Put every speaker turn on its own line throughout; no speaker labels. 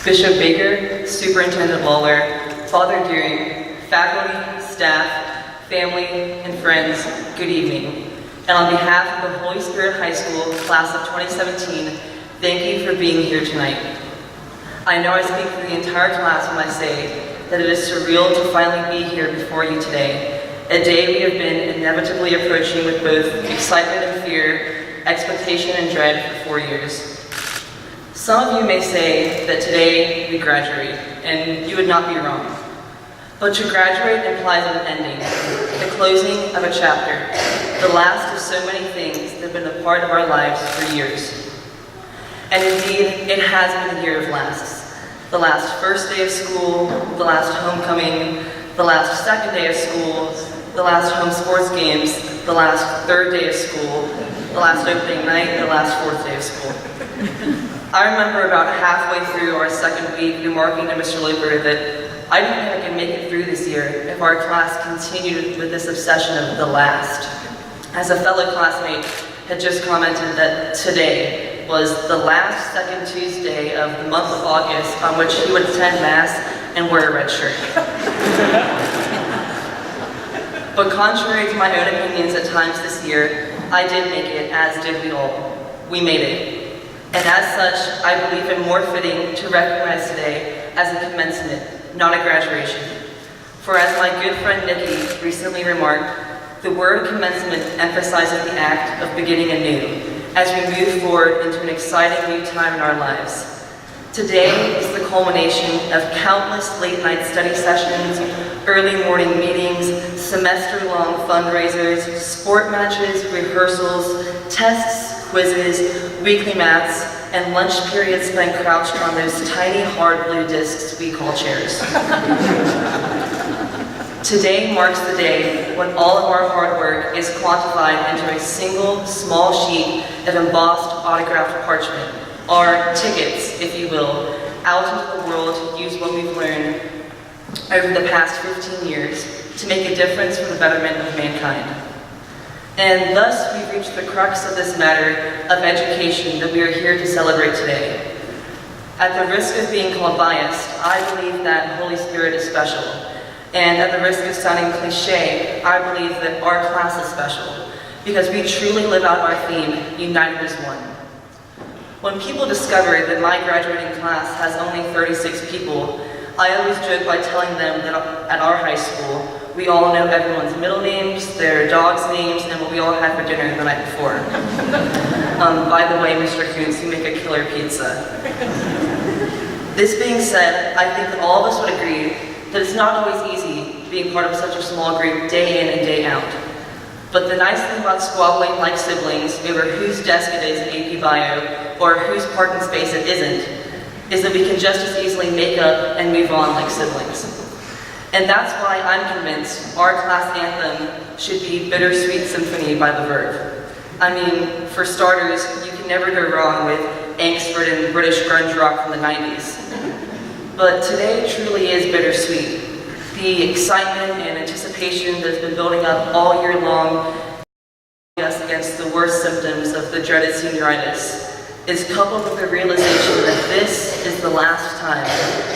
Bishop Baker, Superintendent Lawler, Father Deering, faculty, staff, family, and friends, good evening. And on behalf of the Holy Spirit High School class of 2017, thank you for being here tonight. I know I speak for the entire class when I say that it is surreal to finally be here before you today, a day we have been inevitably approaching with both excitement and fear, expectation and dread for 4 years. Some of you may say that today we graduate, and you would not be wrong. But to graduate implies an ending, the closing of a chapter, the last of so many things that have been a part of our lives for years. And indeed, it has been a year of lasts. The last first day of school, the last homecoming, the last second day of school, the last home sports games, the last third day of school, the last opening night, the last fourth day of school. I remember about halfway through our second week remarking to Mr. Loper that I didn't think I could make it through this year if our class continued with this obsession of the last. As a fellow classmate had just commented that today was the last second Tuesday of the month of August on which he would attend Mass and wear a red shirt. But contrary to my own opinions at times this year, I did make it, as did we all. We made it. And as such, I believe it more fitting to recognize today as a commencement, not a graduation. For as my good friend Nikki recently remarked, the word commencement emphasizes the act of beginning anew, as we move forward into an exciting new time in our lives. Today is the culmination of countless late-night study sessions, early morning meetings, semester-long fundraisers, sport matches, rehearsals, tests, quizzes, weekly maths, and lunch periods spent crouched on those tiny hard blue discs we call chairs. Today marks the day when all of our hard work is quantified into a single small sheet of embossed autographed parchment, our tickets, if you will, out into the world to use what we've learned over the past 15 years to make a difference for the betterment of mankind. And thus we've reached the crux of this matter of education that we are here to celebrate today. At the risk of being called biased, I believe that Holy Spirit is special. And at the risk of sounding cliche, I believe that our class is special because we truly live out our theme, united as one. When people discover that my graduating class has only 36 people, I always joke by telling them that at our high school, we all know everyone's middle names, their dogs' names, and what we all had for dinner the night before. By the way, Mr. Kuntz, you make a killer pizza. This being said, I think that all of us would agree that it's not always easy being part of such a small group day in and day out. But the nice thing about squabbling like siblings over whose desk it is in AP Bio or whose parking space it isn't is that we can just as easily make up and move on like siblings. And that's why I'm convinced our class anthem should be Bittersweet Symphony by The Verve. I mean, for starters, you can never go wrong with angst-ridden British grunge rock from the 90s. But today truly is bittersweet. The excitement and anticipation that has been building up all year long against the worst symptoms of the dreaded senioritis is coupled with the realization that this is the last time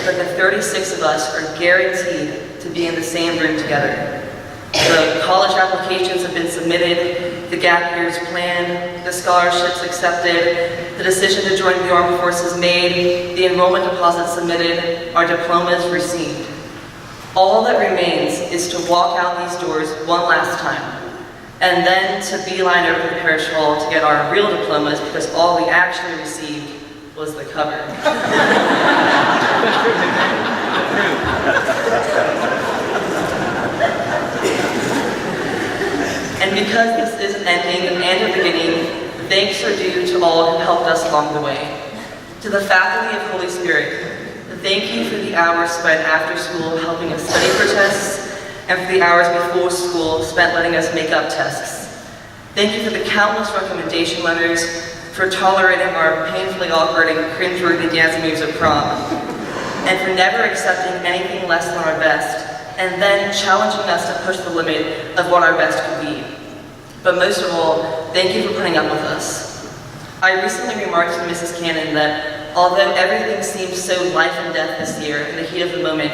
that the 36 of us are guaranteed to be in the same room together. The college applications have been submitted, the gap years planned, the scholarships accepted, the decision to join the armed forces made, the enrollment deposits submitted, our diplomas received. All that remains is to walk out these doors one last time, and then to beeline over to the parish hall to get our real diplomas because all we actually received was the cover. And because this is an ending and a beginning, thanks are due to all who helped us along the way. To the faculty of Holy Spirit, thank you for the hours spent after school helping us study for tests, and for the hours before school spent letting us make up tests. Thank you for the countless recommendation letters, for tolerating our painfully awkward and cringeworthy dance moves at prom, and for never accepting anything less than our best, and then challenging us to push the limit of what our best could be. But most of all, thank you for putting up with us. I recently remarked to Mrs. Cannon that although everything seems so life and death this year in the heat of the moment,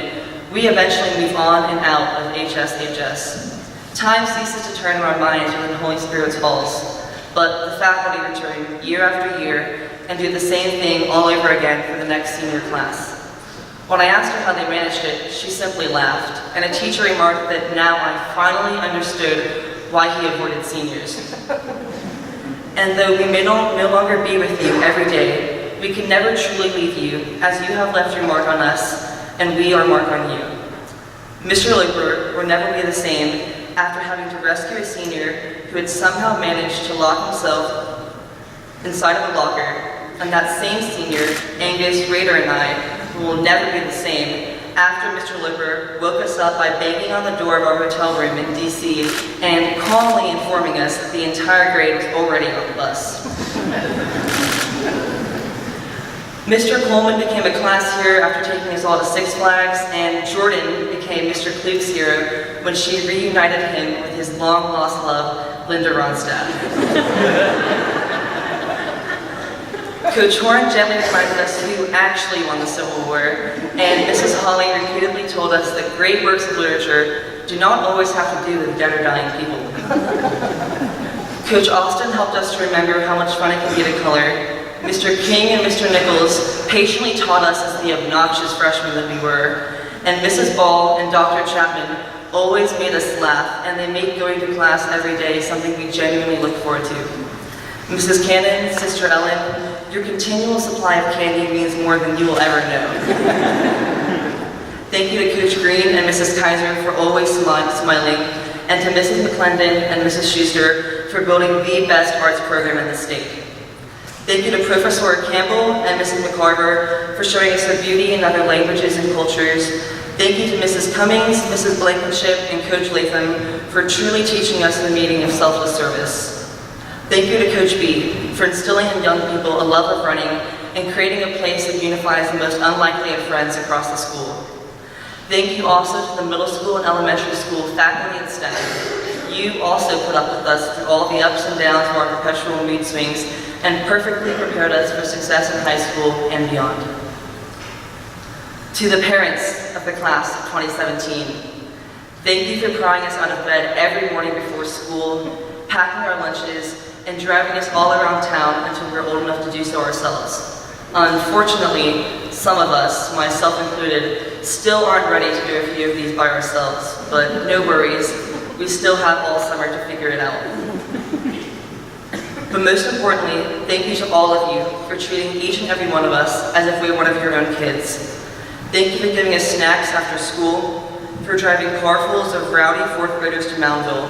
we eventually move on and out of HSHS. Time ceases to turn in our minds when the Holy Spirit falls, but the faculty return year after year and do the same thing all over again for the next senior class. When I asked her how they managed it, she simply laughed, and a teacher remarked that now I finally understood why he avoided seniors. And though we may no longer be with you every day, we can never truly leave you, as you have left your mark on us, and we our mark on you. Mr. Loper will never be the same after having to rescue a senior who had somehow managed to lock himself inside of a locker, and that same senior, Angus, Rader, and I, will never be the same after Mr. Loper woke us up by banging on the door of our hotel room in DC and calmly informing us that the entire grade was already on the bus. Mr. Coleman became a class hero after taking us all to Six Flags, and Jordan became Mr. Kluge's hero when she reunited him with his long-lost love, Linda Ronstadt. Coach Horn gently reminded us who actually won the Civil War, and Mrs. Holly repeatedly told us that great works of literature do not always have to do with dead or dying people. Coach Austin helped us to remember how much fun it can be to color. Mr. King and Mr. Nichols patiently taught us as the obnoxious freshmen that we were, and Mrs. Ball and Dr. Chapman always made us laugh, and they make going to class every day something we genuinely look forward to. Mrs. Cannon, Sister Ellen, your continual supply of candy means more than you will ever know. Thank you to Coach Green and Mrs. Kaiser for always smiling, and to Mrs. McClendon and Mrs. Schuster for building the best arts program in the state. Thank you to Professor Campbell and Mrs. McCarver for showing us the beauty in other languages and cultures. Thank you to Mrs. Cummings, Mrs. Blankenship, and Coach Latham for truly teaching us the meaning of selfless service. Thank you to Coach B for instilling in young people a love of running and creating a place that unifies the most unlikely of friends across the school. Thank you also to the middle school and elementary school faculty and staff. You also put up with us through all the ups and downs of our perpetual mood swings and perfectly prepared us for success in high school and beyond. To the parents of the class of 2017, thank you for prying us out of bed every morning before school, packing our lunches, and driving us all around town until we were old enough to do so ourselves. Unfortunately, some of us, myself included, still aren't ready to do a few of these by ourselves, but no worries, we still have all summer to figure it out. But most importantly, thank you to all of you for treating each and every one of us as if we were one of your own kids. Thank you for giving us snacks after school, for driving carfuls of rowdy fourth graders to Moundville,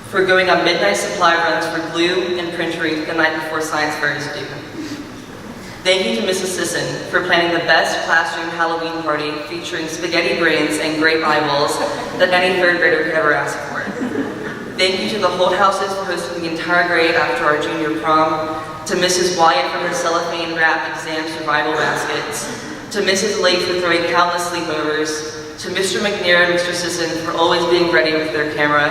for going on midnight supply runs for glue and printing the night before science fair is due. Thank you to Mrs. Sisson for planning the best classroom Halloween party featuring spaghetti brains and grape eyeballs that any third grader could ever ask for. Thank you to the Holthouses for hosting the entire grade after our junior prom, to Mrs. Wyatt for her cellophane wrapped exam survival baskets, to Mrs. Lake for throwing countless sleepovers, to Mr. McNair and Mr. Sisson for always being ready with their camera,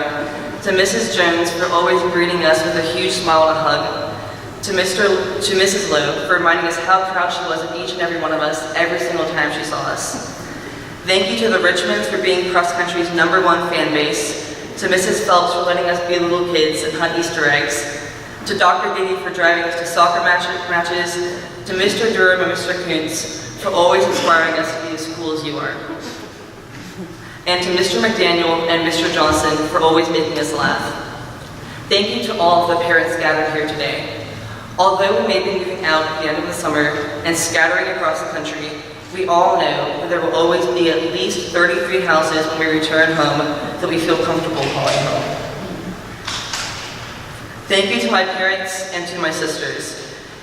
to Mrs. Jones for always greeting us with a huge smile and a hug, to Mrs. Lowe for reminding us how proud she was of each and every one of us every single time she saw us. Thank you to the Richmonds for being cross country's #1 fan base, to Mrs. Phelps for letting us be little kids and hunt Easter eggs, to Dr. Giddy for driving us to soccer matches, to Mr. Durham and Mr. Kuntz for always inspiring us to be as cool as you are. And to Mr. McDaniel and Mr. Johnson for always making us laugh. Thank you to all of the parents gathered here today. Although we may be moving out at the end of the summer and scattering across the country, we all know that there will always be at least 33 houses when we return home that we feel comfortable calling home. Thank you to my parents and to my sisters.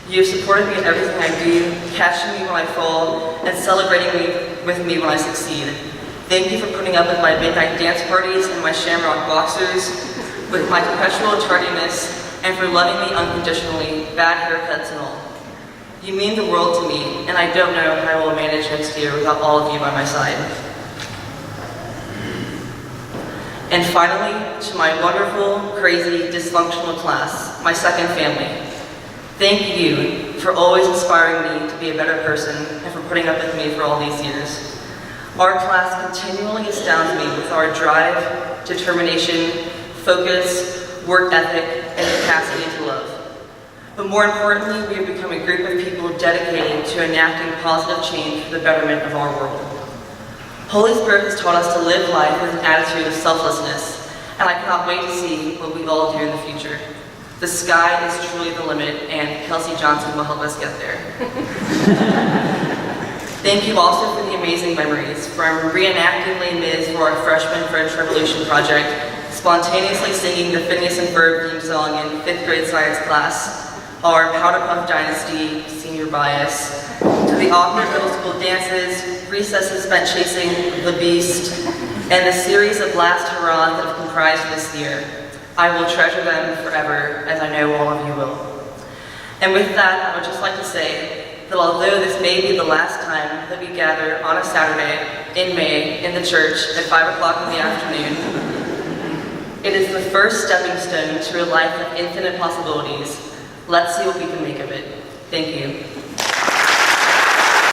You have supported me in everything I do, catching me when I fall, and celebrating with me when I succeed. Thank you for putting up with my midnight dance parties and my shamrock boxers, with my perpetual tardiness, and for loving me unconditionally, bad haircuts and all. You mean the world to me, and I don't know how I will manage next year without all of you by my side. And finally, to my wonderful, crazy, dysfunctional class, my second family. Thank you for always inspiring me to be a better person and for putting up with me for all these years. Our class continually astounds me with our drive, determination, focus, work ethic, and capacity to love. But more importantly, we have become a group of people dedicated to enacting positive change for the betterment of our world. Holy Spirit has taught us to live life with an attitude of selflessness, and I cannot wait to see what we all do in the future. The sky is truly the limit, and Kelsey Johnson will help us get there. Thank you also for the amazing memories, from reenacting Les Mis for our freshman French Revolution project, spontaneously singing the Phineas and Ferb theme song in 5th grade science class, our Powder Puff Dynasty senior bias, to the awkward middle school dances, recesses spent chasing the beast, and the series of last hurrahs that have comprised this year. I will treasure them forever, as I know all of you will. And with that, I would just like to say that although this may be the last time that we gather on a Saturday in May in the church at 5 o'clock in the afternoon, it is the first stepping stone to a life of infinite possibilities. Let's see what we can make of it. Thank you.